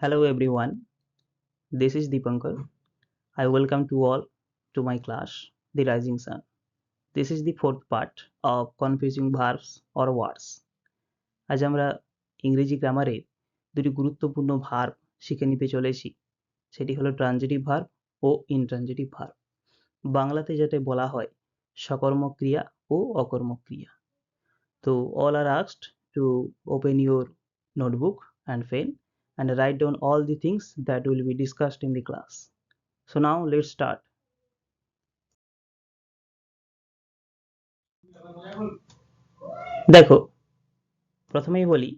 Hello everyone, this is Deepankar. I welcome to all to my class, The Rising Sun. This is the fourth part of confusing verbs or words. আজ আমরা ইংরেজি গ্রামারের দুটি গুরুত্বপূর্ণ verb শিখে নিতে চলেছি। সেটি হলো ট্রানজিটিভ ভার্ব ও ইনট্রানজিটিভ ভার্ব। বাংলাতে যেটা বলা হয় সকর্মক ক্রিয়া ও অকর্মক ক্রিয়া। তো all are asked to open your notebook and pen and write down all the things that will be discussed in the class. So now let's start. দেখো, প্রথমেই বলি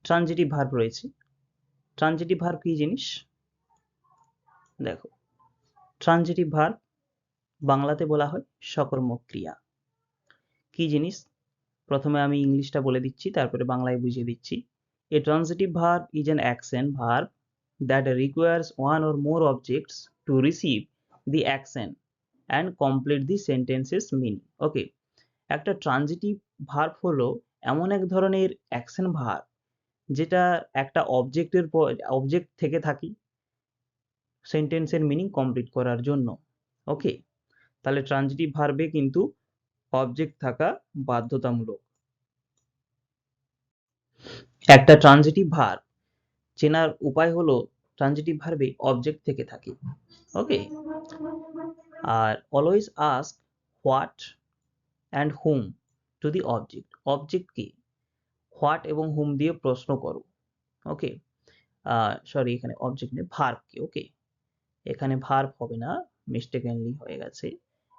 ট্রানজিটিভ ভার্ব রয়েছে। ট্রানজিটিভ ভার্ব কি জিনিস? দেখো, ট্রানজিটিভ ভার্ব বাংলাতে বলা হয় সকর্মক ক্রিয়া। কি জিনিস? প্রথমে আমি ইংলিশটা বলে দিচ্ছি, তারপরে বাংলায় বুঝিয়ে দিচ্ছি। A transitive verb is an action verb that requires one or more objects to receive the action and complete the sentence's meaning. Okay, একটা ট্রানজিটিভ ভার্ব হলো এমন এক ধরনের অ্যাকশন ভার্ব যেটা একটা অবজেক্ট থেকে থাকি সেন্টেন্সের মিনিং কমপ্লিট করার জন্য। ওকে, তাহলে ট্রানজিটিভ ভার্বে কিন্তু অবজেক্ট থাকা বাধ্যতামূলক। একটা ট্রানজিটিভ ভার্ব চেনার উপায় হলো ট্রানজিটিভ ভার্বে অবজেক্ট থেকে থাকে। ওকে, আর always ask what and whom to the object. অবজেক্টকে হোয়াট এবং হুম দিয়ে প্রশ্ন করো। ওকে, সরি, এখানে অবজেক্ট নেই, ভার্বকে। ওকে, এখানে ভার্ব হবে না, মিস্টেকেনলি হয়ে গেছে,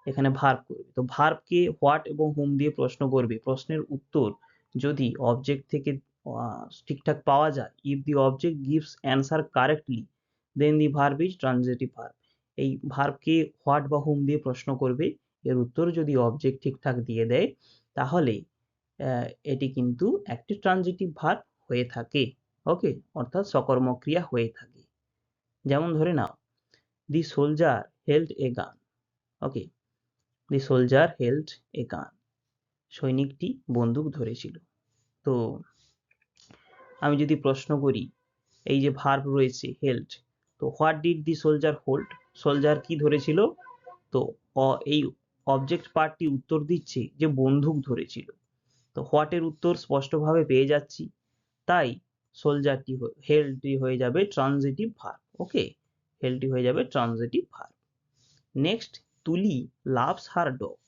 এখানে ভার্ব করবে। তো ভার্বকে হোয়াট এবং হুম দিয়ে প্রশ্ন করবে। প্রশ্নের উত্তর যদি অবজেক্ট থেকে ঠিকঠাক পাওয়া যায়, if the object gives answer correctly then the verb is transitive verb. এই ভার্বকে হোয়াট বা হুম দিয়ে প্রশ্ন করবে, এর উত্তর যদি অবজেক্ট ঠিকঠাক দিয়ে দেয় তাহলে এটি কিন্তু একটি ট্রানজিটিভ ভার্ব হয়ে থাকে। ওকে, অর্থাৎ সকর্মক ক্রিয়া হয়ে থাকে। যেমন ধরে নাও, the soldier held a gun. Okay, the soldier held a gun. সৈনিকটি বন্দুক ধরেছিল। তো আমি যদি প্রশ্ন করি, এই যে ভার্ব রয়েছে হেল্ড, তো what did the soldier hold? Soldier কি ধরেছিল? তো এই অবজেক্ট পার্টটি উত্তর দিচ্ছে যে বন্দুক ধরেছিল। তো হোয়াটের উত্তর স্পষ্টভাবে পেয়ে যাচ্ছি, তাই সোলজারটি হেল্ডটি হয়ে যাবে ট্রানজিটিভ ভার্ব। ওকে, হেল্ডটি হয়ে যাবে transitive verb. Next, Tuli loves her dog.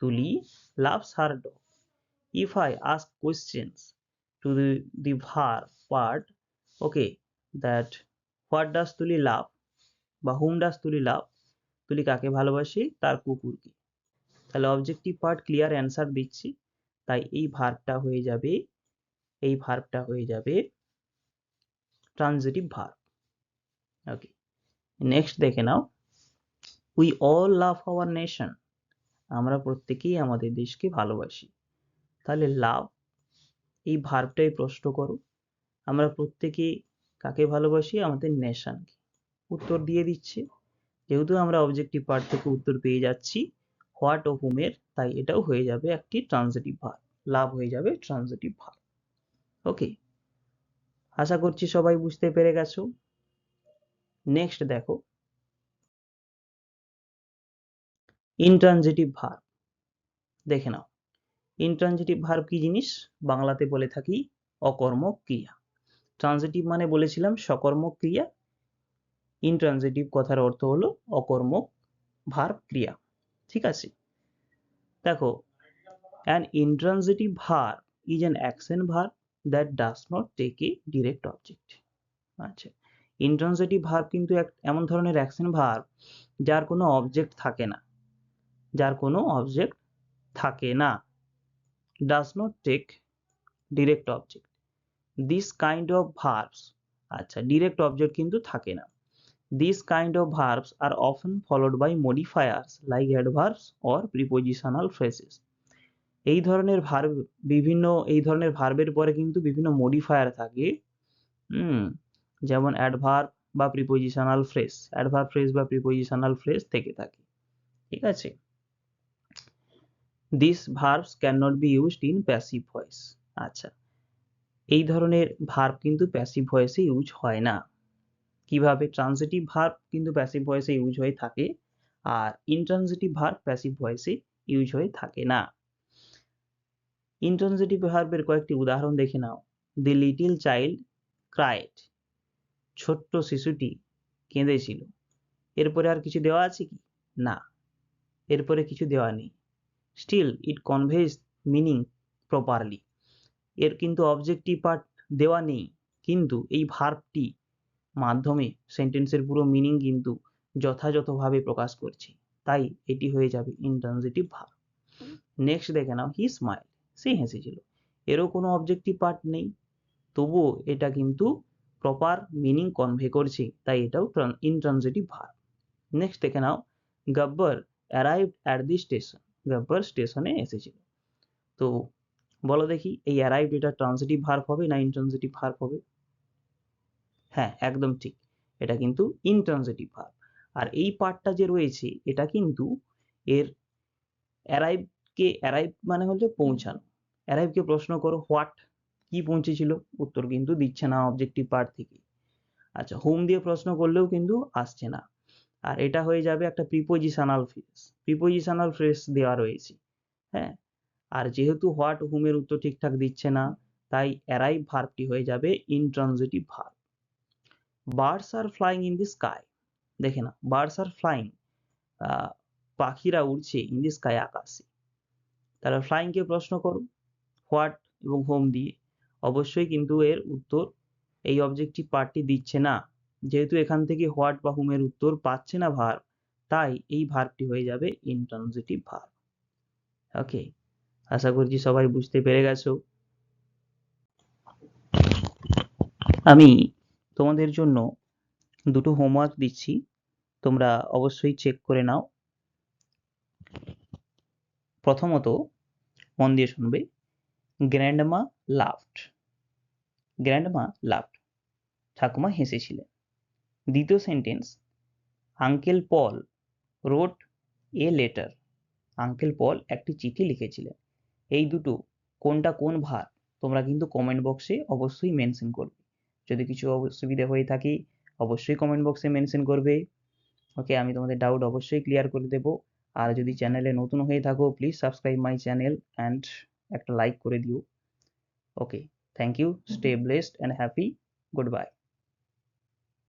Tuli loves her dog. If I ask questions to the verb part, okay, that what does Tuli love বা whom does Tuli love? তুলি কাকে ভালোবাসে? তার কুকুরকে। তাহলে objective part clear answer দিচ্ছি, তাই এই ভার্বটা হয়ে যাবে ট্রানজিটিভ ভার্ব। ওকে, নেক্সট দেখে নাও, we all love our nation. আমরা প্রত্যেকেই আমাদের দেশকে ভালোবাসি। তাহলে লাভ, এই ভার্বটাই প্রশ্ন করো, আমরা প্রত্যেকে কাকে ভালোবাসি? আমাদের নেশনকে। উত্তর দিয়ে দিচ্ছে, যেহেতু আমরা অবজেক্টিভ পার্ট থেকে উত্তর পেয়ে যাচ্ছি হোয়াট ও হুমের, তাই এটাও হয়ে যাবে একটি ট্রানজিটিভ ভার্ব। লাভ হয়ে যাবে ট্রানজিটিভ ভার্ব। ওকে, আশা করছি সবাই বুঝতে পেরে গেছো। নেক্সট দেখো, ইনট্রানজিটিভ ভার্ব দেখে নাও। ইনট্রানজিটিভ ভার্ব কি জিনিস? বাংলাতে বলে থাকি অকর্মক ক্রিয়া। ট্রানজিটিভ মানে বলেছিলাম সকর্মক ক্রিয়া, ইনট্রানজিটিভ কথার অর্থ হলো অকর্মক ভার্ব ক্রিয়া। ঠিক আছে, দেখো, an intransitive verb is an action verb that does not take a direct object. আচ্ছা, ইনট্রানজিটিভ ভার্ব কিন্তু এমন ধরনের অ্যাকশন ভার্ব যার কোনো অবজেক্ট থাকে না, does not take direct object. This kind of verbs, আচ্ছা, ডিরেক্ট অবজেক্ট কিন্তু থাকে না। These kind of verbs are often followed by modifiers like adverbs or prepositional phrases. এই ধরনের ভার্বের পরে কিন্তু বিভিন্ন মডিফায়ার থাকে, যেমন অ্যাডভার্ব বা প্রিপোজিশনাল ফ্রেজ থেকে থাকে। ঠিক আছে, these verbs cannot be used in passive voice. আচ্ছা, এই ধরনের ভার্ব কিন্তু প্যাসিভ ভয়েসে ইউজ হয় না। কিভাবে? ট্রান্সিটিভ ভার্ব কিন্তু প্যাসিভ ভয়েসে ইউজ হয়ে থাকে, আর ইনট্রান্সিটিভ ভার্ব প্যাসিভ ভয়েসে ইউজ হয়ে থাকে না। ইনট্রান্সিটিভ ভার্বের কয়েকটি উদাহরণ দেখে নাও। দি লিটল চাইল্ড ক্রাইড, ছোট্ট শিশুটি কেঁদেছিল। এরপরে আর কিছু দেওয়া আছে কি? না, এরপরে কিছু দেওয়া নেই। Still it conveys meaning properly, এর কিন্তু অবজেক্টিভ পার্ট দেওয়া নেই, কিন্তু এই ভার্বটি মাধ্যমে সেন্টেন্সের পুরো মিনিং কিন্তু যথাযথভাবে প্রকাশ করছে, তাই এটি হয়ে যাবে ইনট্রান্সিটিভ ভার্ব। নেক্সট দেখে নাও, হি স্মাইল, সে হেসেছিল। এরও কোনো অবজেক্টিভ পার্ট নেই, তবুও এটা কিন্তু প্রপার মিনিং কনভে করছে, তাই এটাও ইনট্রান্সিটিভ ভার্ব। নেক্সট দেখে নাও, Gabbar arrived at the station, Gabbar স্টেশনে এসেছিল। তো বলো দেখি, এই অ্যারাইভড এটা ট্রান্সিটিভ ভার্ব হবে না ইনট্রান্সিটিভ ভার্ব হবে? হ্যাঁ, একদম ঠিক, এটা কিন্তু ইনট্রান্সিটিভ ভার্ব। আর এই পার্টটা যে রয়েছে এটা কিন্তু এর অ্যারাইভ মানে হচ্ছে পৌঁছানো। অ্যারাইভকে প্রশ্ন করো হোয়াট, কি পৌঁছেছিল, উত্তর কিন্তু দিচ্ছে না অবজেক্টিভ পার্ট থেকে। আচ্ছা, হোম দিয়ে প্রশ্ন করলেও কিন্তু আসছে না। আর এটা হয়ে যাবে একটা প্রিপোজিশনাল ফ্রেজ, প্রিপোজিশনাল ফ্রেজ দেওয়া রয়েছে। হ্যাঁ, আর যেহেতু হোয়াট হোমের উত্তর ঠিকঠাক দিচ্ছে না, তাই অ্যারাইভ ভার্বটি হয়ে যাবে intransitive verb. Birds are flying in the sky, দেখে না, বার্ডস আর ফ্লাইং, পাখিরা উড়ছে ইন দি স্কাই, আকাশে। তাহলে ফ্লাইং কে প্রশ্ন করো হোয়াট এবং হোম দিয়ে, অবশ্যই কিন্তু এর উত্তর এই অবজেক্টিভ পার্টটি দিচ্ছে না। যেহেতু এখান থেকে হোয়াট বা হোমের উত্তর পাচ্ছে না ভার্ব, তাই এই ভার্বটি হয়ে যাবে ইনট্রান্সিটিভ ভার্ব। ওকে, আশা করছি সবাই বুঝতে পেরে গেছো। আমি তোমাদের জন্য দুটো হোমওয়ার্ক দিচ্ছি, তোমরা অবশ্যই চেক করে নাও। প্রথমত মন দিয়ে শুনবে, গ্র্যান্ডমা লাফড, গ্র্যান্ডমা লাফড, ঠাকুমা হেসেছিলেন। দ্বিতীয় sentence, uncle Paul wrote a letter, uncle Paul একটি চিঠি লিখেছিলেন। এই দুটো কোনটা কোন ভার্ব তোমরা কিন্তু কমেন্ট বক্সে অবশ্যই মেনশন করবে। যদি কিছু অসুবিধা হয়ে থাকে অবশ্যই কমেন্ট বক্সে মেনশন করবে। ওকে, আমি তোমাদের ডাউট অবশ্যই ক্লিয়ার করে দেব। আর যদি চ্যানেলে নতুন হয়ে থাকো please subscribe my channel and একটা লাইক করে দিও। Okay, thank you, stay blessed and happy, good bye.